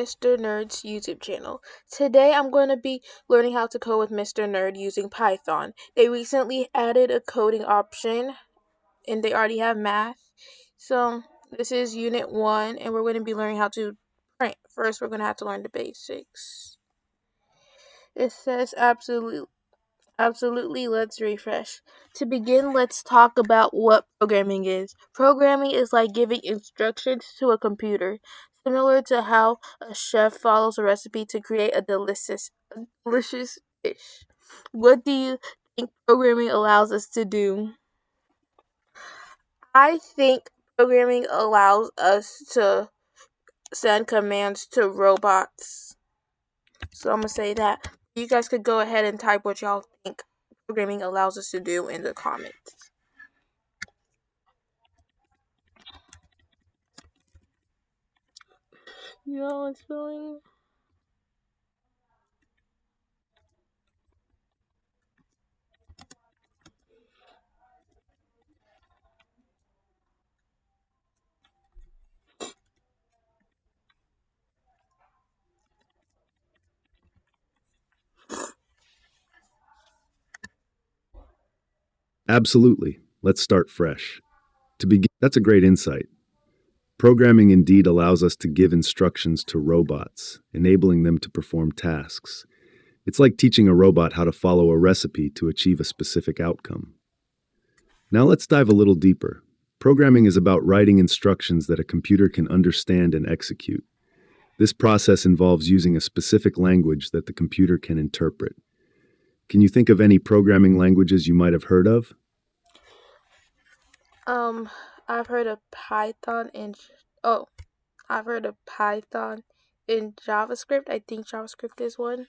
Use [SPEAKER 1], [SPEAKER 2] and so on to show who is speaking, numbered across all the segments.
[SPEAKER 1] Mr. Nerd's YouTube channel. Today I'm going to be learning how to code with Mr. Nerd using Python. They recently added a coding option and they already have math. So this is unit 1 and we're going to be learning how to print. First we're going to have to learn the basics. It says Absolutely, let's refresh. To begin, let's talk about what programming is. Programming is like giving instructions to a computer, similar to how a chef follows a recipe to create a delicious dish. What do you think programming allows us to do? I think programming allows us to send commands to robots. So I'm going to say that. You guys could go ahead and type what y'all think programming allows us to do in the comments. Yeah, it's feeling.
[SPEAKER 2] Absolutely. Let's start fresh. To begin, that's a great insight. Programming indeed allows us to give instructions to robots, enabling them to perform tasks. It's like teaching a robot how to follow a recipe to achieve a specific outcome. Now let's dive a little deeper. Programming is about writing instructions that a computer can understand and execute. This process involves using a specific language that the computer can interpret. Can you think of any programming languages you might have heard of?
[SPEAKER 1] Um, I've heard of Python and oh, I've heard of Python in JavaScript. I think JavaScript is one.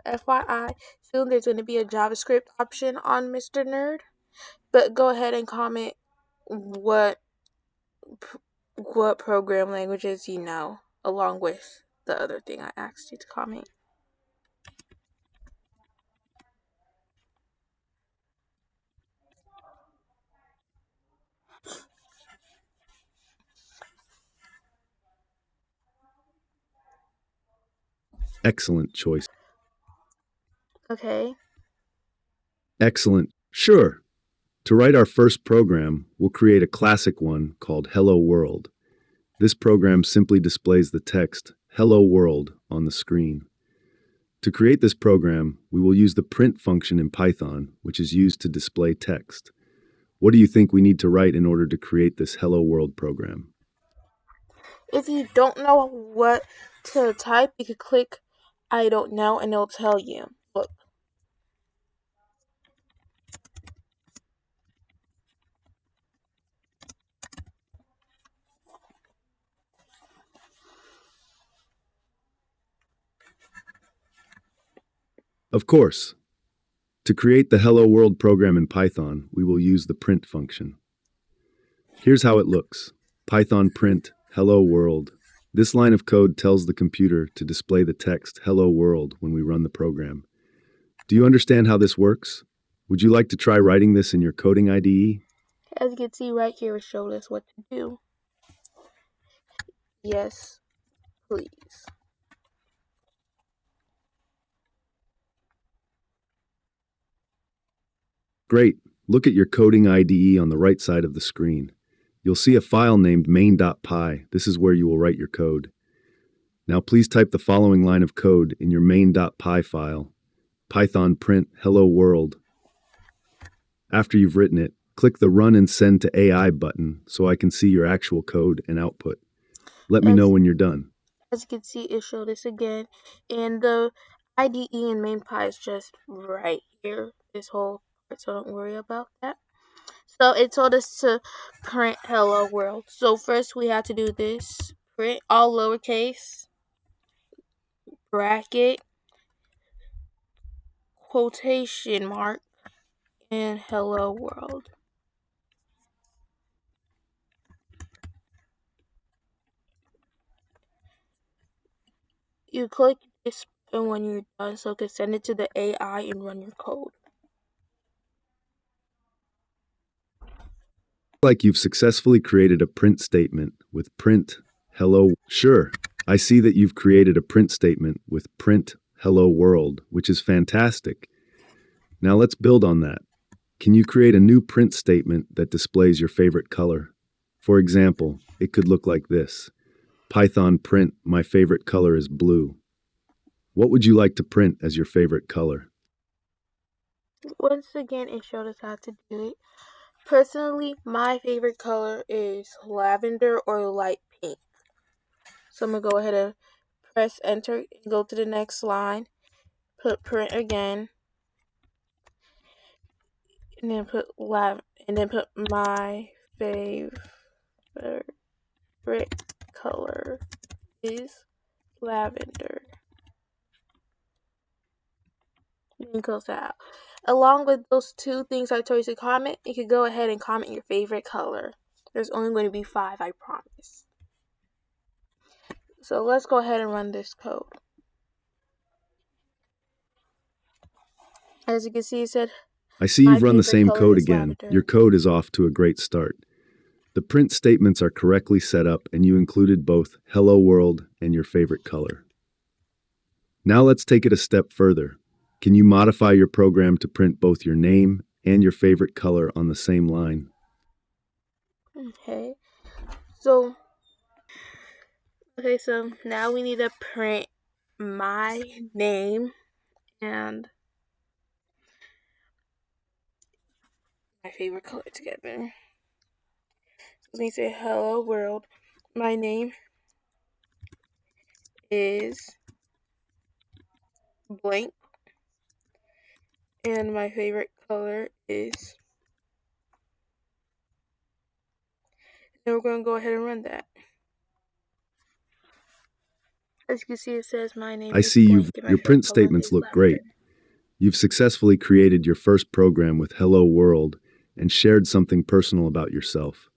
[SPEAKER 1] FYI, soon there's going to be a JavaScript option on Mr. Nerd. But go ahead and comment what what program languages you know, along with the other thing I asked you to comment.
[SPEAKER 2] Excellent choice.
[SPEAKER 1] Okay.
[SPEAKER 2] Excellent. Sure. To write our first program, we'll create a classic one called Hello World. This program simply displays the text Hello World on the screen. To create this program, we will use the print function in Python, which is used to display text. What do you think we need to write in order to create this Hello World program?
[SPEAKER 1] If you don't know what to type, you could click I don't know and it'll tell you. Look.
[SPEAKER 2] Of course. To create the Hello World program in Python, we will use the print function. Here's how it looks. Python print Hello World. This line of code tells the computer to display the text Hello World when we run the program. Do you understand how this works? Would you like to try writing this in your coding IDE?
[SPEAKER 1] As you can see right here, it showed us what to do. Yes, please.
[SPEAKER 2] Great. Look at your coding IDE on the right side of the screen. You'll see a file named main.py. This is where you will write your code. Now please type the following line of code in your main.py file. Python print hello world. After you've written it, click the Run and Send to AI button so I can see your actual code and output. Let me know when you're done.
[SPEAKER 1] As you can see, it showed us again. And the IDE and main.py is just right here, this whole part, so don't worry about that. So it told us to print hello world. So first we have to do this. Print all lowercase, bracket, quotation mark, and hello world. You click this button when you're done so you can send it to the AI and run your code.
[SPEAKER 2] Like you've successfully created a print statement with print hello. Sure. I see that you've created a print statement with print hello world, which is fantastic. Now let's build on that. Can you create a new print statement that displays your favorite color? For example, it could look like this: Python print, my favorite color is blue. What would you like to print as your favorite color?
[SPEAKER 1] Once again, it showed us how to do it. Personally, my favorite color is lavender or light pink. So I'm going to go ahead and press enter and go to the next line, put print again, and then put my favorite color is lavender. And close that out. Along with those two things I told you to comment, you can go ahead and comment your favorite color. There's only going to be 5, I promise. So let's go ahead and run this code. As you can see, it said
[SPEAKER 2] I see
[SPEAKER 1] my
[SPEAKER 2] you've run the
[SPEAKER 1] favorite
[SPEAKER 2] same
[SPEAKER 1] color
[SPEAKER 2] code
[SPEAKER 1] is
[SPEAKER 2] again.
[SPEAKER 1] lavender.
[SPEAKER 2] Your code is off to a great start. The print statements are correctly set up, and you included both hello world and your favorite color. Now let's take it a step further. Can you modify your program to print both your name and your favorite color on the same line?
[SPEAKER 1] Okay. So now we need to print my name and my favorite color together. So let me say hello world. My name is blank and my favorite color is. Then we're going to go ahead and run that. As you can see, it says my name
[SPEAKER 2] I
[SPEAKER 1] is
[SPEAKER 2] see
[SPEAKER 1] blank and my
[SPEAKER 2] your
[SPEAKER 1] favorite
[SPEAKER 2] print
[SPEAKER 1] color
[SPEAKER 2] statements
[SPEAKER 1] is
[SPEAKER 2] look great.
[SPEAKER 1] lavender.
[SPEAKER 2] You've successfully created your first program with Hello World and shared something personal about yourself.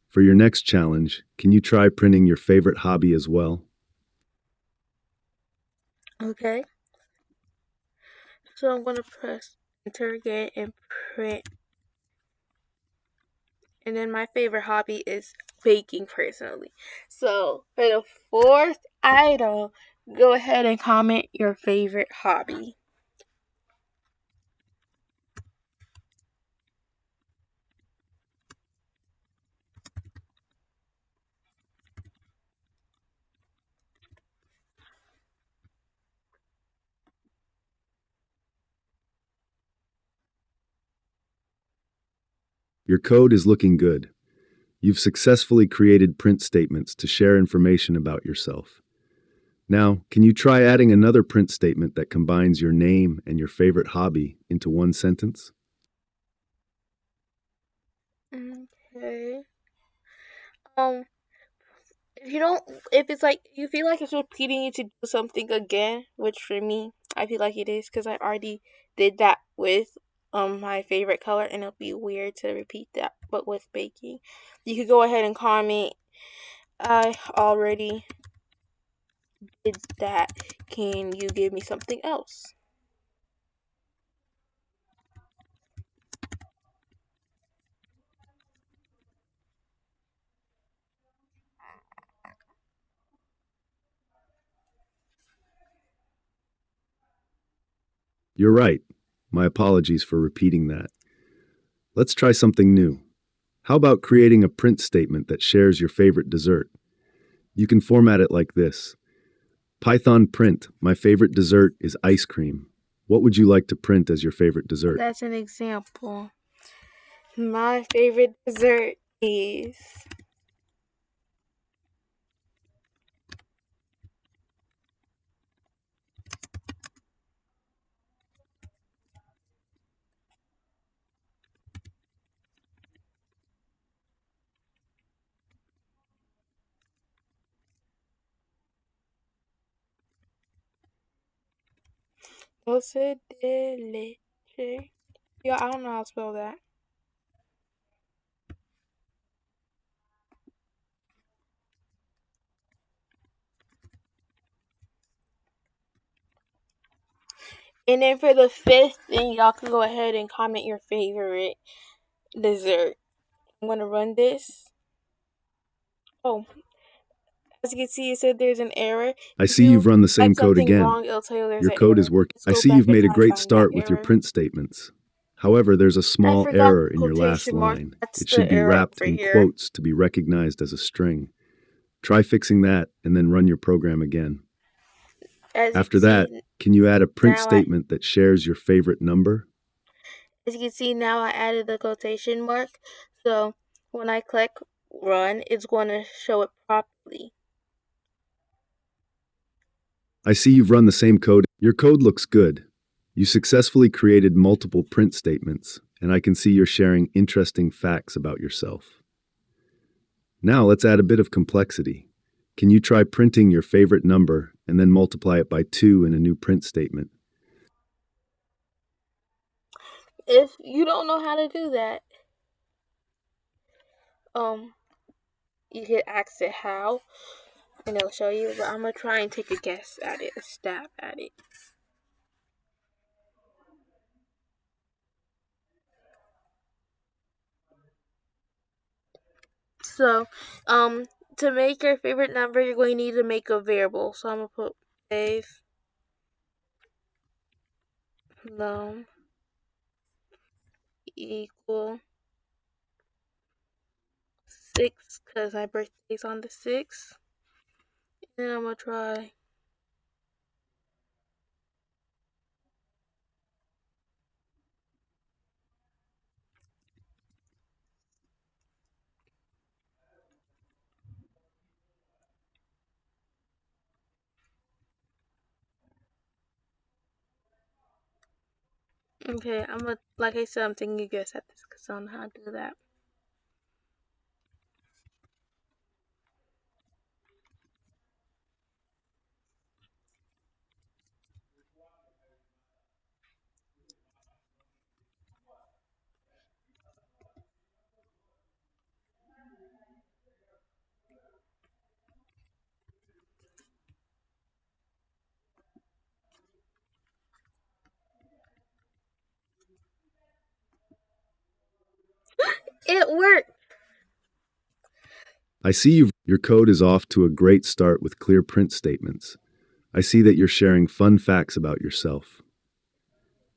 [SPEAKER 2] For your next challenge, can you try printing your favorite hobby as well?
[SPEAKER 1] Okay. So I'm going to press enter again and print. And then my favorite hobby is baking personally. So for the fourth item, go ahead and comment your favorite hobby.
[SPEAKER 2] Your code is looking good. You've successfully created print statements to share information about yourself. Now, can you try adding another print statement that combines your name and your favorite hobby into one sentence?
[SPEAKER 1] Okay. Um, if you don't, if it's like you feel like it's repeating you to do something again, which for me, I feel like it is because I already did that with my favorite color, and it'll be weird to repeat that, but with baking, you could go ahead and comment. I already did that. Can you give me something else?
[SPEAKER 2] You're right. My apologies for repeating that. Let's try something new. How about creating a print statement that shares your favorite dessert? You can format it like this: Python print, my favorite dessert is ice cream. What would you like to print as your favorite dessert?
[SPEAKER 1] That's an example. My favorite dessert is. Dulce de leche. Yeah, I don't know how to spell that. And then for the fifth thing, y'all can go ahead and comment your favorite dessert. I'm gonna run this. Oh, As you can see, it said there's an error.
[SPEAKER 2] I
[SPEAKER 1] If
[SPEAKER 2] see you've
[SPEAKER 1] you
[SPEAKER 2] run the
[SPEAKER 1] type
[SPEAKER 2] same code
[SPEAKER 1] something
[SPEAKER 2] again.
[SPEAKER 1] wrong, it'll tell you there's
[SPEAKER 2] Your
[SPEAKER 1] an
[SPEAKER 2] code is
[SPEAKER 1] error.
[SPEAKER 2] working.
[SPEAKER 1] Let's
[SPEAKER 2] I
[SPEAKER 1] go
[SPEAKER 2] see
[SPEAKER 1] back
[SPEAKER 2] you've
[SPEAKER 1] and
[SPEAKER 2] made a
[SPEAKER 1] try and
[SPEAKER 2] great
[SPEAKER 1] find that
[SPEAKER 2] start with your
[SPEAKER 1] error.
[SPEAKER 2] print statements. However, there's a
[SPEAKER 1] I
[SPEAKER 2] small
[SPEAKER 1] forgot
[SPEAKER 2] error in your last
[SPEAKER 1] quotation marks.
[SPEAKER 2] line.
[SPEAKER 1] That's
[SPEAKER 2] It should
[SPEAKER 1] the
[SPEAKER 2] be
[SPEAKER 1] error
[SPEAKER 2] wrapped
[SPEAKER 1] over
[SPEAKER 2] in
[SPEAKER 1] here.
[SPEAKER 2] quotes to be recognized as a string. Try fixing that and then run your program again.
[SPEAKER 1] As you can
[SPEAKER 2] After that,
[SPEAKER 1] see
[SPEAKER 2] can you add a print
[SPEAKER 1] now,
[SPEAKER 2] statement that shares your favorite number?
[SPEAKER 1] I added the quotation mark. So when I click run, it's going to show it properly.
[SPEAKER 2] I see you've run the same code. Your code looks good. You successfully created multiple print statements, and I can see you're sharing interesting facts about yourself. Now let's add a bit of complexity. Can you try printing your favorite number and then multiply it by 2 in a new print statement?
[SPEAKER 1] If you don't know how to do that, um, you can ask it how, and it'll show you. But I'm gonna try and take a guess at it, a stab at it. So, to make your favorite number, you're going to need to make a variable. So I'm gonna put save num equal 6 because my birthday's on the 6th. And I'm gonna try. Okay, like I said, I'm taking a guess at this because I don't know how to do that. It worked!
[SPEAKER 2] I see your code is off to a great start with clear print statements. I see that you're sharing fun facts about yourself.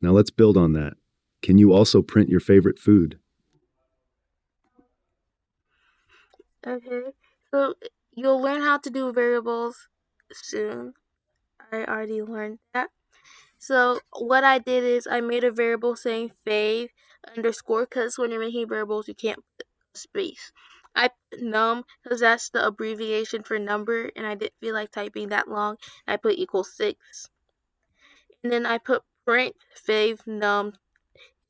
[SPEAKER 2] Now let's build on that. Can you also print your favorite food?
[SPEAKER 1] Okay, so you'll learn how to do variables soon. I already learned that. So what I did is I made a variable saying fave underscore because when you're making variables you can't put space. I put num because that's the abbreviation for number and I didn't feel like typing that long. I put equals 6. And then I put print fave num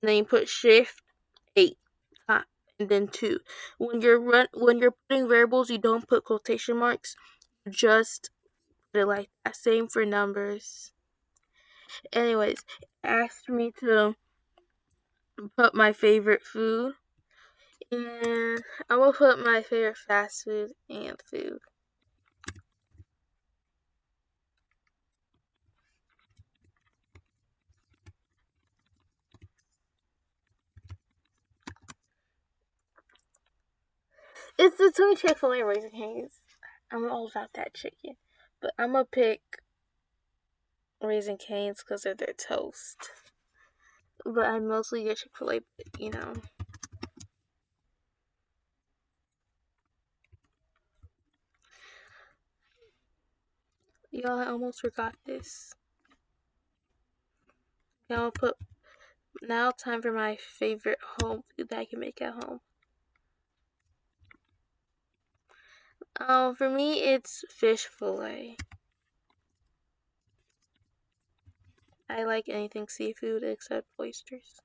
[SPEAKER 1] and then you put shift 8. And then 2. When you're putting variables you don't put quotation marks. Just put it like that. Same for numbers. Anyways, asked me to put my favorite food, and I'm gonna put my favorite fast food and food. It's between Chick-fil-A and Raising Cane's. I'm all about that chicken, but I'm gonna pick Raising Cane's because of their toast. But I mostly get Chick-fil-A, but, Y'all, I almost forgot this. Now I'll put now time for my favorite home food that I can make at home. For me, it's fish fillet. I like anything seafood except oysters.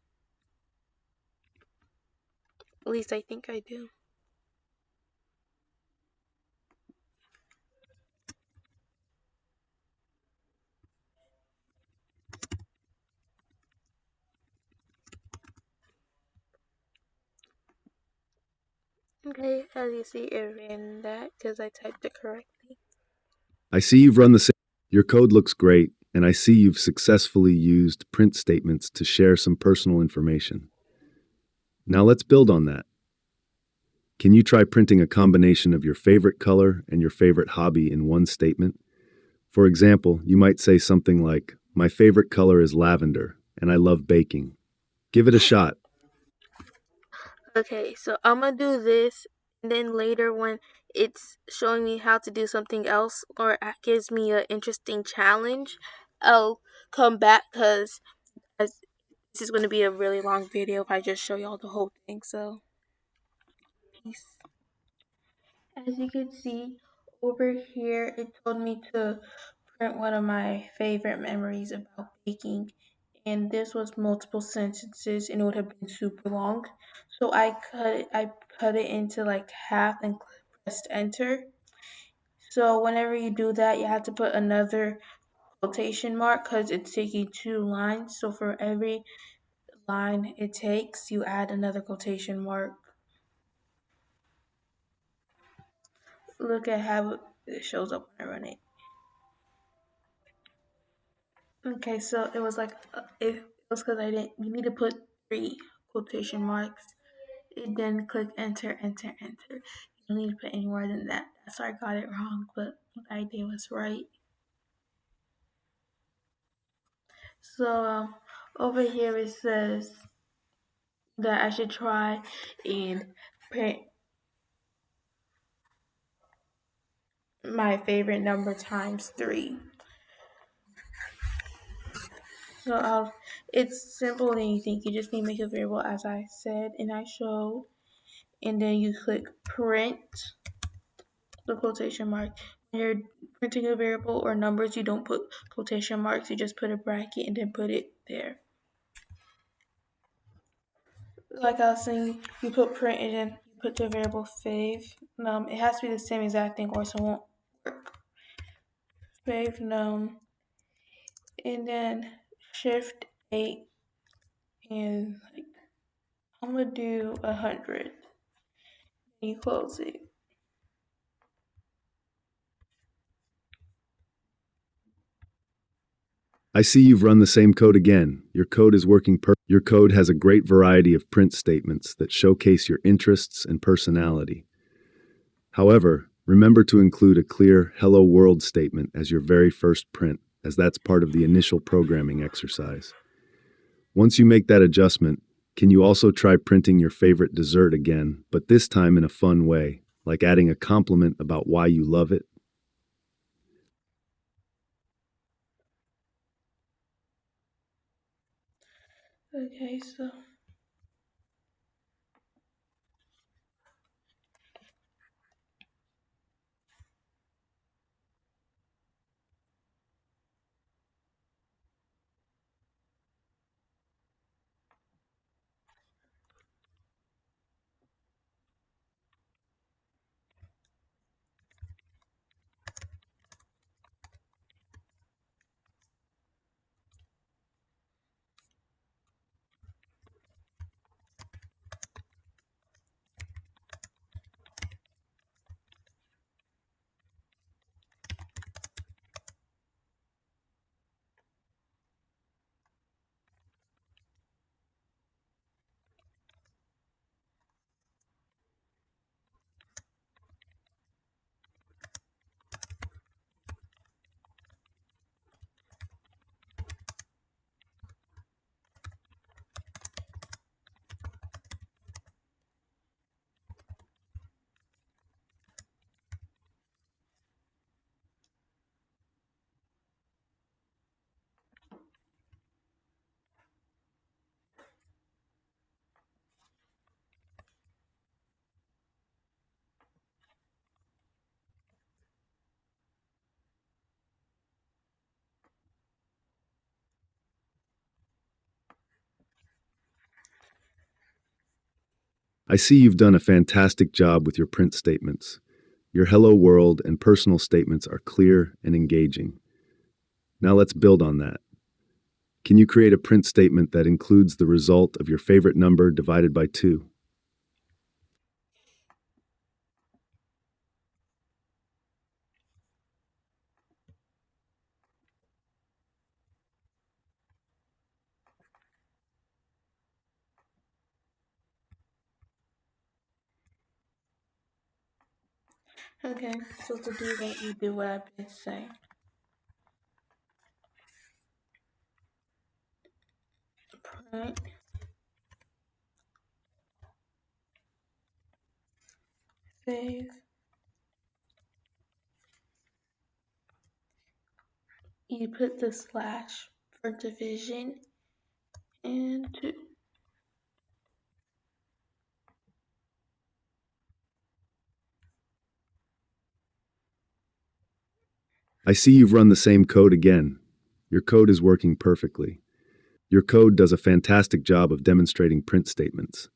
[SPEAKER 1] At least I think I do. Okay, as you see, it ran that because I typed it correctly.
[SPEAKER 2] I see you've run the same. Your code looks great, and I see you've successfully used print statements to share some personal information. Now let's build on that. Can you try printing a combination of your favorite color and your favorite hobby in one statement? For example, you might say something like, "My favorite color is lavender, and I love baking." Give it a shot.
[SPEAKER 1] Okay, so I'm gonna do this, and then later when it's showing me how to do something else or gives me an interesting challenge, I'll come back because this is going to be a really long video if I just show y'all the whole thing. So, peace. As you can see over here, it told me to print one of my favorite memories about baking, and this was multiple sentences and it would have been super long. So I cut it into like half and pressed enter. So whenever you do that, you have to put another quotation mark because it's taking two lines. So for every line it takes, you add another quotation mark. Look at how it shows up when I run it. Okay, so it was like it was because I didn't. You need to put three quotation marks, and then click enter, enter, enter. You don't need to put any more than that. That's why I got it wrong, but the idea was right. So over here it says that I should try and print my favorite number times three. So it's simple than you think. You just need to make a variable as I said and I showed, and then you click print the quotation mark. When you're printing a variable or numbers, you don't put quotation marks. You just put a bracket and then put it there. Like I was saying, you put print and then you put the variable fave. It has to be the same exact thing or else it won't work. Fave num, and then shift 8, and like I'm gonna do 100. You close it.
[SPEAKER 2] I see you've run the same code again. Your code is working Your code has a great variety of print statements that showcase your interests and personality. However, remember to include a clear "Hello World" statement as your very first print, as that's part of the initial programming exercise. Once you make that adjustment, can you also try printing your favorite dessert again, but this time in a fun way, like adding a compliment about why you love it?
[SPEAKER 1] Okay, so
[SPEAKER 2] I see you've done a fantastic job with your print statements. Your hello world and personal statements are clear and engaging. Now let's build on that. Can you create a print statement that includes the result of your favorite number divided by 2?
[SPEAKER 1] Okay, so to do that, you do what I've been saying. Print, save. You put the slash for division and two.
[SPEAKER 2] I see you've run the same code again. Your code is working perfectly. Your code does a fantastic job of demonstrating print statements.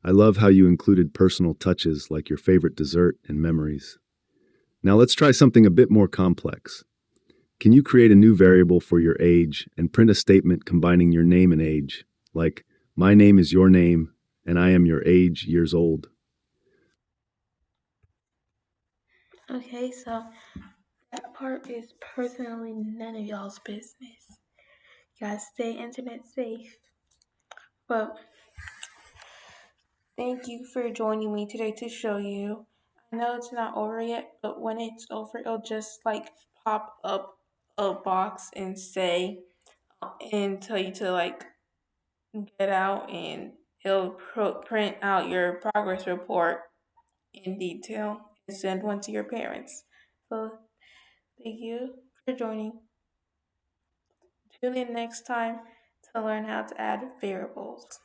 [SPEAKER 2] I love how you included personal touches like your favorite dessert and memories. Now let's try something a bit more complex. Can you create a new variable for your age and print a statement combining your name and age, like, my name is your name, and I am your age years old?
[SPEAKER 1] Okay, so that part is personally none of y'all's business. You gotta stay internet safe. But thank you for joining me today to show you. I know it's not over yet, but when it's over, it'll just like pop up a box and say, and tell you to like get out, and it'll print out your progress report in detail and send one to your parents. So thank you for joining. Tune in next time to learn how to add variables.